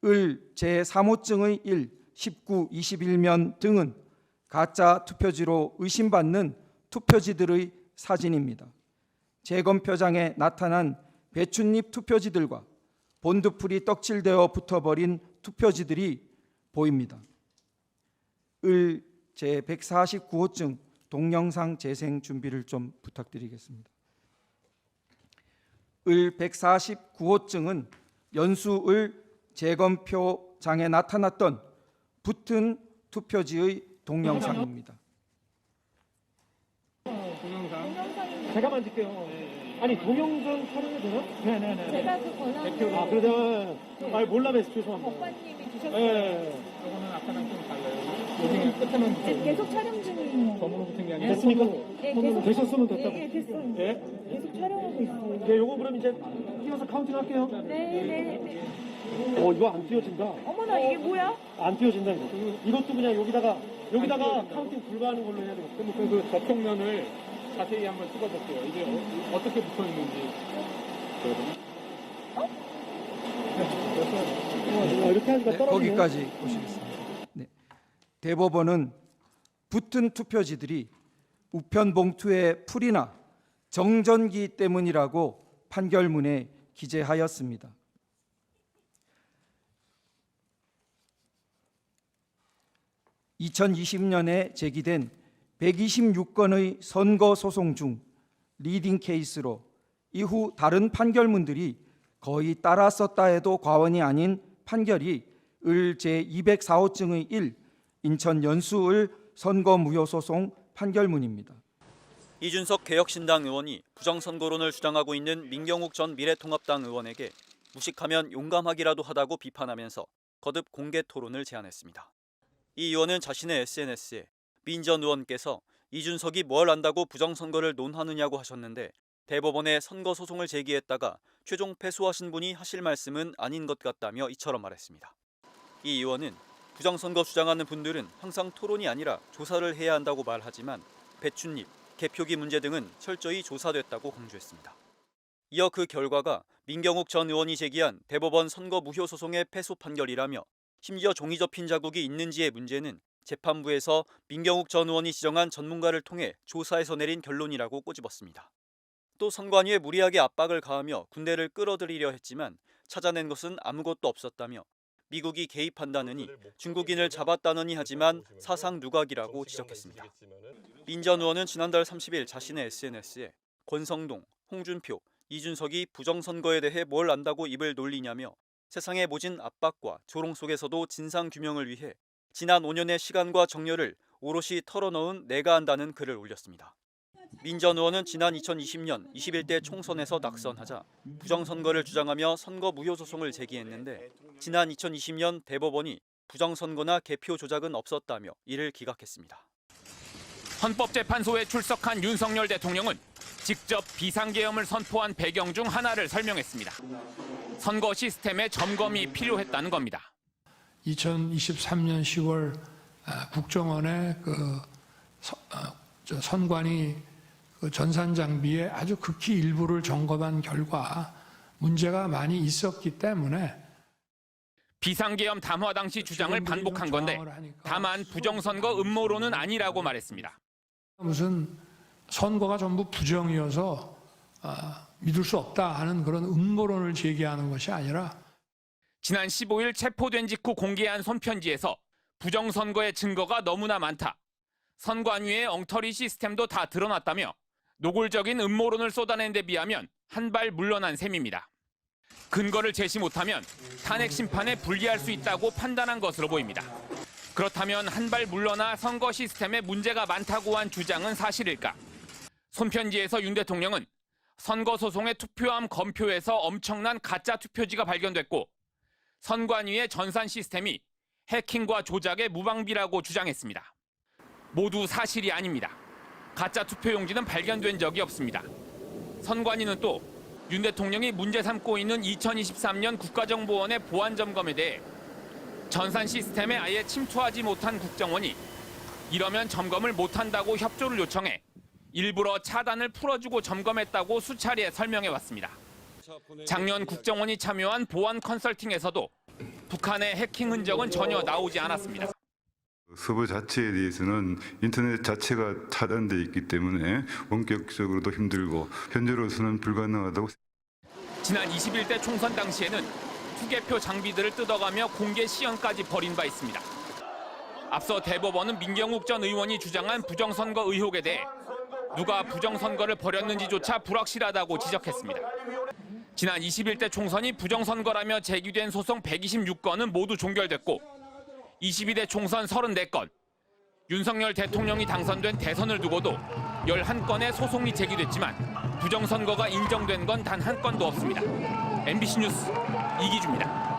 을 제3호증의 1, 19, 21면 등은 가짜 투표지로 의심받는 투표지들의 사진입니다. 재검표장에 나타난 배춧잎 투표지들과 본드풀이 떡칠되어 붙어버린 투표지들이 보입니다. 을 제149호증 동영상 재생 준비를 좀 부탁드리겠습니다. 을 149호증은 연수을 재검표장에 나타났던 붙은 투표지의 동영상입니다. 동영상 제가 만질게요. 아니 동영상 촬영이 되나? 네네네. 제가 그 권한을 그러면 몰라 뵈서 죄송합니다. 법관님이 주셨어요. 네. 이거는 아까랑 좀 달라요. 여기 끝에만 지금 계속 촬영 중이에요. 검으로 붙은 게 아니라 됐습니까? 예, 계속 되셨으면 됐다고. 예, 됐어요. 예? 계속 촬영하고 있어요. 네, 요거 그럼 이제 띄워서 카운팅 할게요. 네. 이거 안 띄워진다. 어머나 이게 뭐야? 안 띄워진다 이거. 이것도 그냥 여기다가 카운팅 불가하는 걸로 해야 되겠다. 그럼 그 접촉면을 자세히 한번 찍어볼게요. 이게 어떻게 붙어 있는지. 이렇게 하니까 네, 떨어지네. 거기까지 보시겠습니다. 네. 대법원은 붙은 투표지들이 우편 봉투의 풀이나 정전기 때문이라고 판결문에 기재하였습니다. (2020년에) 제기된 126건의 선거 소송 중 리딩 케이스로 이후 다른 판결문들이 거의 따라 썼다 해도 과언이 아닌 판결이 을 제204호증의 1 인천 연수을 선거무효소송 판결문입니다. 이준석 개혁신당 의원이 부정선거론을 주장하고 있는 민경욱 전 미래통합당 의원에게 무식하면 용감하기라도 하다고 비판하면서 거듭 공개 토론을 제안했습니다. 이 의원은 자신의 SNS에 민 전 의원께서 이준석이 뭘 안다고 부정선거를 논하느냐고 하셨는데 대법원에 선거소송을 제기했다가 최종 패소하신 분이 하실 말씀은 아닌 것 같다며 이처럼 말했습니다. 이 의원은 부정선거 주장하는 분들은 항상 토론이 아니라 조사를 해야 한다고 말하지만 배춧잎, 개표기 문제 등은 철저히 조사됐다고 강조했습니다. 이어 그 결과가 민경욱 전 의원이 제기한 대법원 선거무효소송의 패소 판결이라며 심지어 종이 접힌 자국이 있는지의 문제는 재판부에서 민경욱 전 의원이 지정한 전문가를 통해 조사해서 내린 결론이라고 꼬집었습니다. 또 선관위에 무리하게 압박을 가하며 군대를 끌어들이려 했지만 찾아낸 것은 아무것도 없었다며 미국이 개입한다느니 중국인을 잡았다느니 하지만 사상 누각이라고 지적했습니다. 민 전 의원은 지난달 30일 자신의 SNS에 권성동, 홍준표, 이준석이 부정선거에 대해 뭘 안다고 입을 놀리냐며 세상의 모진 압박과 조롱 속에서도 진상규명을 위해 지난 5년의 시간과 정열을 오롯이 털어넣은 내가 한다는 글을 올렸습니다. 민 전 의원은 지난 2020년 21대 총선에서 낙선하자 부정선거를 주장하며 선거무효소송을 제기했는데 지난 2020년 대법원이 부정선거나 개표 조작은 없었다며 이를 기각했습니다. 헌법재판소에 출석한 윤석열 대통령은 직접 비상계엄을 선포한 배경 중 하나를 설명했습니다. 선거 시스템의 점검이 필요했다는 겁니다. 2023년 10월 국정원의 선관위 전산 장비의 아주 극히 일부를 점검한 결과 문제가 많이 있었기 때문에 비상계엄 담화 당시 주장을 반복한 건데 다만 부정선거 음모론은 아니라고 말했습니다. 무슨 선거가 전부 부정이어서 믿을 수 없다 하는 그런 음모론을 제기하는 것이 아니라 지난 15일 체포된 직후 공개한 손편지에서 부정선거의 증거가 너무나 많다. 선관위의 엉터리 시스템도 다 드러났다며 노골적인 음모론을 쏟아낸 데 비하면 한 발 물러난 셈입니다. 근거를 제시 못하면 탄핵 심판에 불리할 수 있다고 판단한 것으로 보입니다. 그렇다면 한 발 물러나 선거 시스템에 문제가 많다고 한 주장은 사실일까? 손편지에서 윤 대통령은 선거소송의 투표함 검표에서 엄청난 가짜 투표지가 발견됐고 선관위의 전산 시스템이 해킹과 조작의 무방비라고 주장했습니다. 모두 사실이 아닙니다. 가짜 투표용지는 발견된 적이 없습니다. 선관위는 또 윤 대통령이 문제 삼고 있는 2023년 국가정보원의 보안 점검에 대해 전산 시스템에 아예 침투하지 못한 국정원이 이러면 점검을 못한다고 협조를 요청해 일부러 차단을 풀어주고 점검했다고 수차례 설명해왔습니다. 작년 국정원이 참여한 보안 컨설팅에서도 북한의 해킹 흔적은 전혀 나오지 않았습니다. 서버 자체에 대해서는 인터넷 자체가 차단돼 있기 때문에 원격적으로도 힘들고 현재로서는 불가능하다고. 지난 21대 총선 당시에는 투개표 장비들을 뜯어가며 공개 시연까지 벌인 바 있습니다. 앞서 대법원은 민경욱 전 의원이 주장한 부정선거 의혹에 대해 누가 부정선거를 벌였는지조차 불확실하다고 지적했습니다. 지난 21대 총선이 부정선거라며 제기된 소송 126건은 모두 종결됐고 22대 총선 34건, 윤석열 대통령이 당선된 대선을 두고도 11건의 소송이 제기됐지만 부정선거가 인정된 건 단 한 건도 없습니다. MBC 뉴스 이기주입니다.